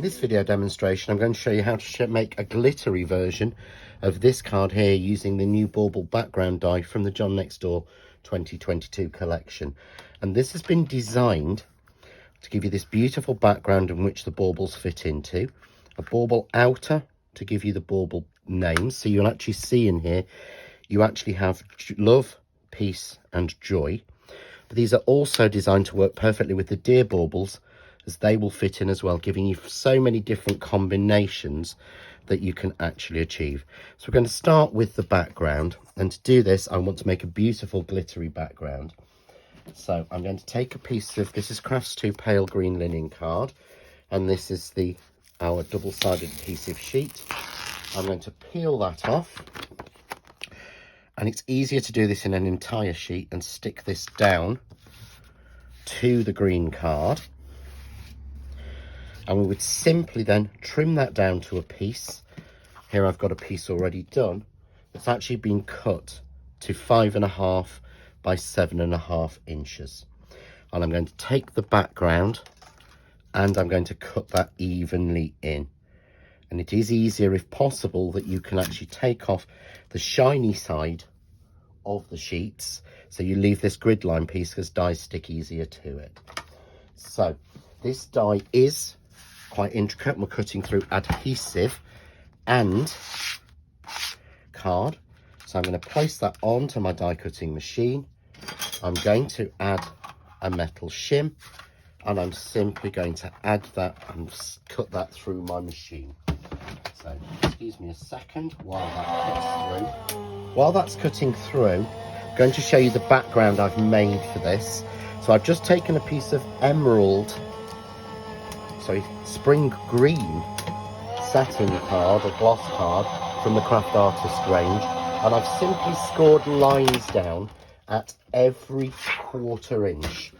this video demonstration, I'm going to show you how to make a glittery version of this card here using the new Bauble Background die from the John Next Door 2022 collection. And this has been designed to give you this beautiful background in which the baubles fit into, a bauble outer to give you the bauble names. So you'll actually see in here, you actually have love, peace and joy. But these are also designed to work perfectly with the deer baubles, as they will fit in as well, giving you so many different combinations that you can actually achieve. So we're going to start with the background, and to do this I want to make a beautiful glittery background. So I'm going to take a piece of, this is Crafts 2 pale green linen card, and this is our double-sided adhesive sheet. I'm going to peel that off, and it's easier to do this in an entire sheet and stick this down to the green card. And we would simply then trim that down to a piece. Here I've got a piece already done that's actually been cut to 5.5 by 7.5 inches. And I'm going to take the background and I'm going to cut that evenly in. And it is easier, if possible, that you can actually take off the shiny side of the sheets, so you leave this grid line piece because dies stick easier to it. So this die is quite intricate. We're cutting through adhesive and card, so I'm going to place that onto my die cutting machine. I'm going to add a metal shim, and I'm simply going to add that and cut that through my machine. So excuse me a second while that cuts through. While that's cutting through, I'm going to show you the background I've made for this. So I've just taken a piece of spring green satin card or gloss card from the Craft Artist range, and I've simply scored lines down at every 1/4 inch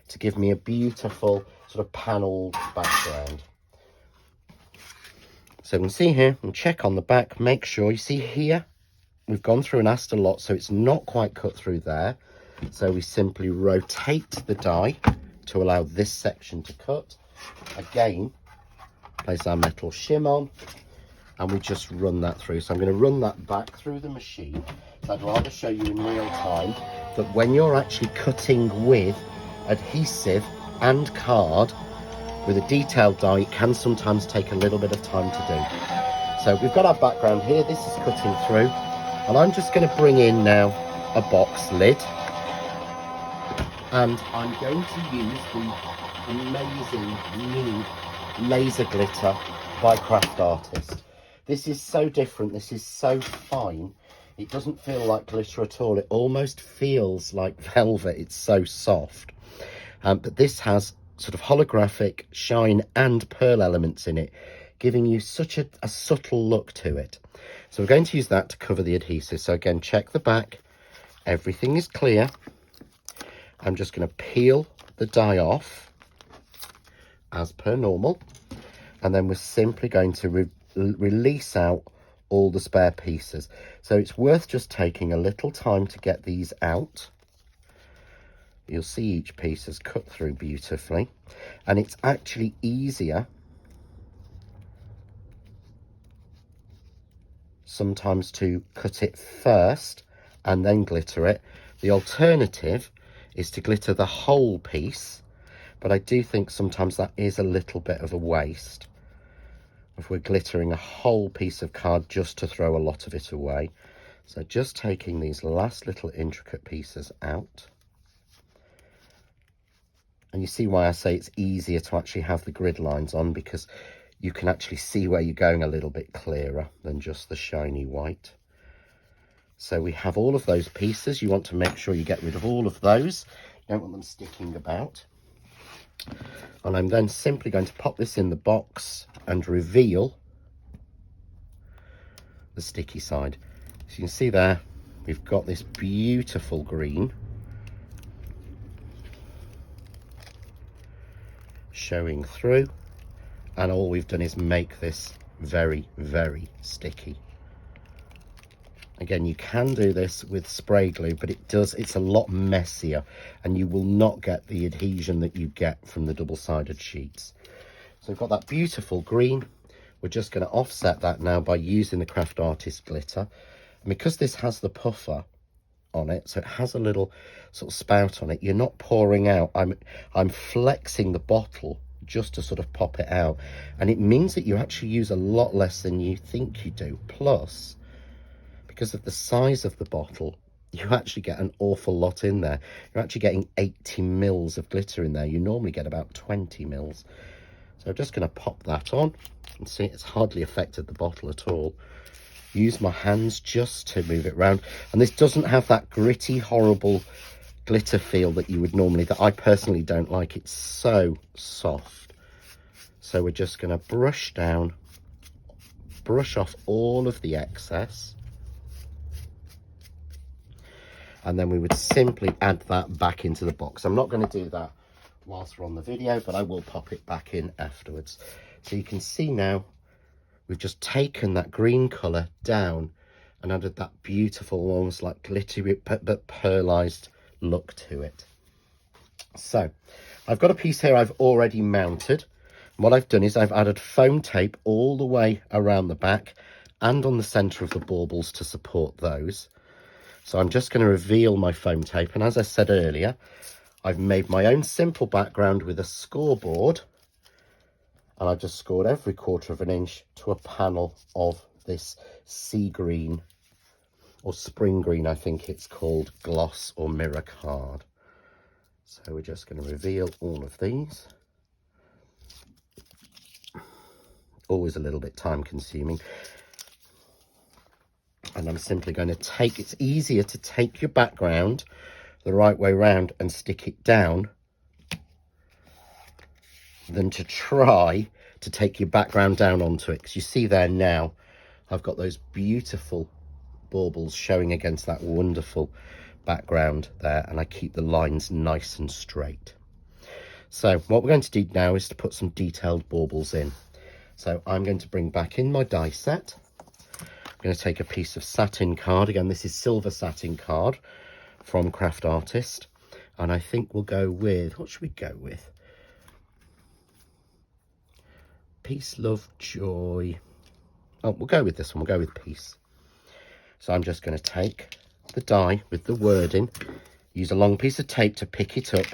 to give me a beautiful sort of panelled background. So you can see here and check on the back, make sure you see here we've gone through and asked a lot, so it's not quite cut through there. So we simply rotate the die to allow this section to cut. Again, place our metal shim on, and we just run that through. So I'm going to run that back through the machine. So I'd rather show you in real time that when you're actually cutting with adhesive and card with a detailed die, it can sometimes take a little bit of time to do. So we've got our background here, this is cutting through, and I'm just going to bring in now a box lid, and I'm going to use the amazing new laser glitter by Craft Artist. This is so different, this is so fine, it doesn't feel like glitter at all, it almost feels like velvet, it's so soft. But this has sort of holographic shine and pearl elements in it, giving you such a subtle look to it. So we're going to use that to cover the adhesive. So again, check the back, everything is clear. I'm just going to peel the die off as per normal, and then we're simply going to release out all the spare pieces. So it's worth just taking a little time to get these out. You'll see each piece is cut through beautifully, and it's actually easier sometimes to cut it first and then glitter it. The alternative is to glitter the whole piece, but I do think sometimes that is a little bit of a waste if we're glittering a whole piece of card just to throw a lot of it away. So just taking these last little intricate pieces out. And you see why I say it's easier to actually have the grid lines on, because you can actually see where you're going a little bit clearer than just the shiny white. So we have all of those pieces. You want to make sure you get rid of all of those. You don't want them sticking about. And I'm then simply going to pop this in the box and reveal the sticky side. So you can see there, we've got this beautiful green showing through, and all we've done is make this very, very sticky. Again, you can do this with spray glue, but it's a lot messier, and you will not get the adhesion that you get from the double-sided sheets. So So we've got that beautiful green. We're just going to offset that now by using the Craft Artist glitter. And because this has the puffer on it, so it has a little sort of spout on it, you're not pouring out. I'm flexing the bottle just to sort of pop it out, and it means that you actually use a lot less than you think you do. Plus, because of the size of the bottle, you actually get an awful lot in there. You're actually getting 80 mils of glitter in there. You normally get about 20 mils. So I'm just going to pop that on, and see, it's hardly affected the bottle at all. Use my hands just to move it around, and this doesn't have that gritty, horrible glitter feel that you would normally, that I personally don't like. It's so soft. So we're just going to brush down, brush off all of the excess, and then we would simply add that back into the box. I'm not going to do that whilst we're on the video, but I will pop it back in afterwards. So you can see now we've just taken that green colour down and added that beautiful, almost like glittery but pearlized look to it. So I've got a piece here I've already mounted. What I've done is I've added foam tape all the way around the back and on the centre of the baubles to support those. So I'm just going to reveal my foam tape, and as I said earlier, I've made my own simple background with a scoreboard, and I've just scored every 1/4 of an inch to a panel of this sea green, or spring green I think it's called, gloss or mirror card. So we're just going to reveal all of these. Always a little bit time consuming. And I'm simply going to take, it's easier to take your background the right way round and stick it down than to try to take your background down onto it, because you see there now I've got those beautiful baubles showing against that wonderful background there, and I keep the lines nice and straight. So what we're going to do now is to put some detailed baubles in. So I'm going to bring back in my die set. I'm going to take a piece of satin card. Again, this is silver satin card from Craft Artist, and I think we'll go with, what should we go with? Peace, love, joy. Oh, we'll go with this one. We'll go with peace. So I'm just going to take the die with the wording, use a long piece of tape to pick it up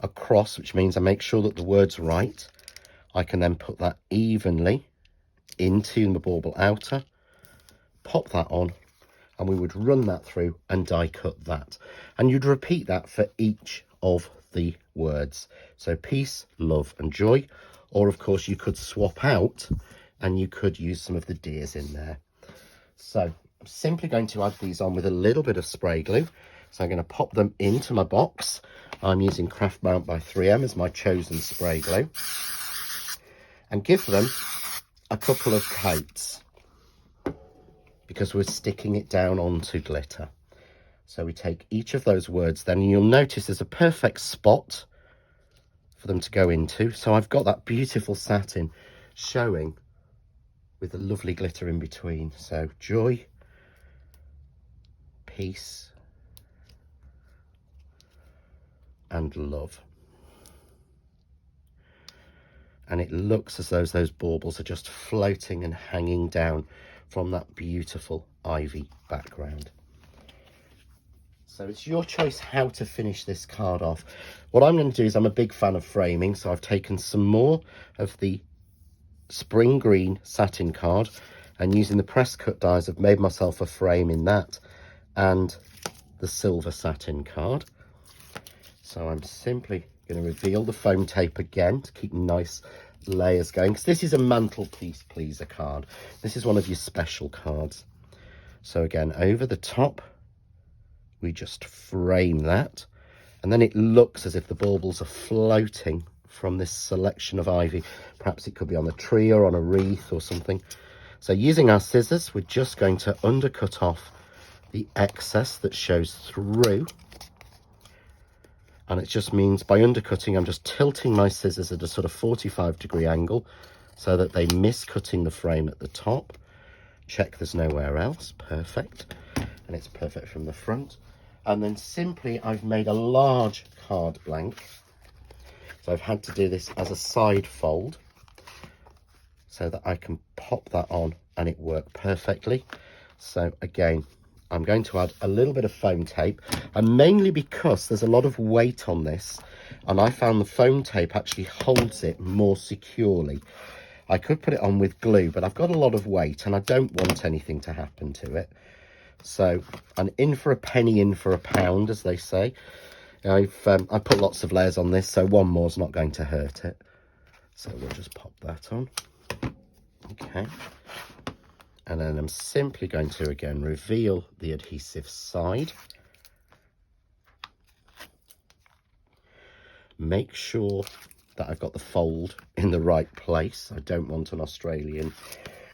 across, which means I make sure that the word's right. I can then put that evenly into the bauble outer, pop that on, and we would run that through and die cut that. And you'd repeat that for each of the words. So peace, love and joy. Or of course you could swap out and you could use some of the deers in there. So I'm simply going to add these on with a little bit of spray glue. So I'm going to pop them into my box. I'm using Craft Mount by 3M as my chosen spray glue, and give them a couple of coats because we're sticking it down onto glitter. So we take each of those words then, and you'll notice there's a perfect spot for them to go into. So I've got that beautiful satin showing with the lovely glitter in between. So joy, peace and love. And it looks as though those baubles are just floating and hanging down from that beautiful ivy background. So it's your choice how to finish this card off. What I'm going to do is, I'm a big fan of framing, so I've taken some more of the spring green satin card, and using the press cut dies I've made myself a frame in that and the silver satin card. So I'm simply going to reveal the foam tape again to keep nice layers going, because this is a mantelpiece pleaser card. This is one of your special cards. So again, over the top we just frame that, and then it looks as if the baubles are floating from this selection of ivy. Perhaps it could be on a tree or on a wreath or something. So using our scissors, we're just going to undercut off the excess that shows through. And it just means, by undercutting, I'm just tilting my scissors at a sort of 45-degree angle so that they miss cutting the frame at the top. Check there's nowhere else. Perfect. And it's perfect from the front. And then simply I've made a large card blank. So I've had to do this as a side fold. so that I can pop that on and it worked perfectly. So again, I'm going to add a little bit of foam tape, and mainly because there's a lot of weight on this, and I found the foam tape actually holds it more securely. I could put it on with glue, but I've got a lot of weight and I don't want anything to happen to it. So, an in for a penny, in for a pound, as they say. I put lots of layers on this, so one more's not going to hurt it. So we'll just pop that on. Okay. And then I'm simply going to, again, reveal the adhesive side. Make sure that I've got the fold in the right place. I don't want an Australian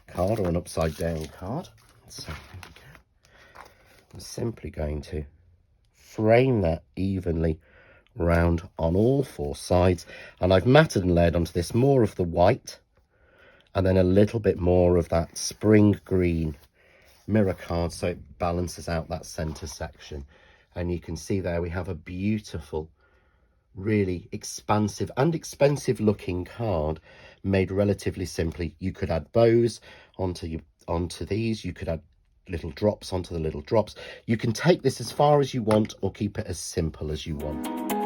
card or an upside down card. So there we go. I'm simply going to frame that evenly round on all four sides. And I've matted and layered onto this more of the white, and then a little bit more of that spring green mirror card, so it balances out that center section. And you can see there we have a beautiful, really expansive and expensive looking card made relatively simply. You could add bows onto these, you could add little drops onto the little drops. You can take this as far as you want or keep it as simple as you want.